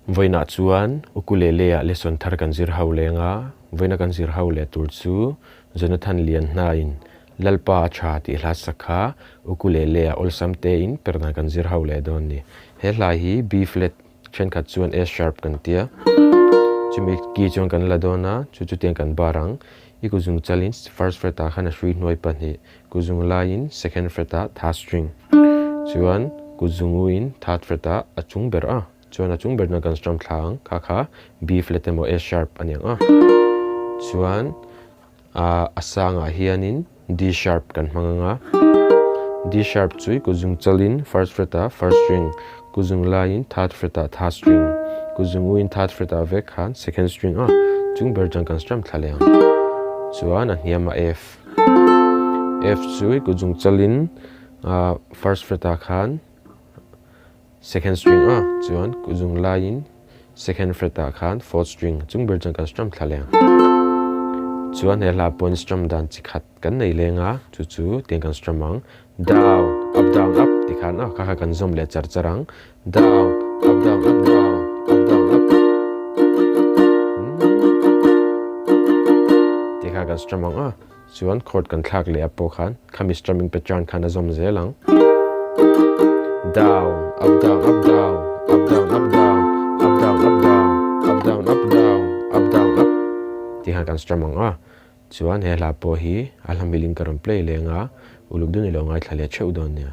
voina chuan ukulele a lesson thar kan zir ho lenga voina kan zir ho le tur chu Jonathan Lianhna in Lalpa tha ti hla sakha ukulele a olsamte in Perhdan kan zir ho le don ni he hlai hi B flat chen khat chuan A sharp kan tia chumi ki chuan kan la dona chu tiang kan barang i ku zung chalin first fret a khana shui noi pa ni ku zung line second fret a tha string chuan ku zungu in third fret a achung ber a chuan achung ber na kan strum thlang kha B flat emo A sharp aniang a chuan asanga hianin D sharp kan hmanga D sharp chui ku zung chalin first fret a first string ku zung line third fret a third string ku zungu in third fret a ve khan second string a chung ber jang kan strum thlaleang chuan a hniam a F chui ku zung chalin first fret a khan second string a chuan ku zung line second fret a khan fourth string chung ber jang kan strum thlaleang chuan he la point strum dan chi khat kan nei lenga chu tiang kan strum ang down up ti khan a kha kan zom le charang down up down up ti kha kan strum ang a chuan chord kan thak le apo khan khami strumming pattern khan a zom zelang down up down up down up down up down up down up down up down up down up down up ti kha kan strum ang a chuan he hlawkpui hi alhamiling karon play lenga uluk dun ilo ngai thlale cheu don nia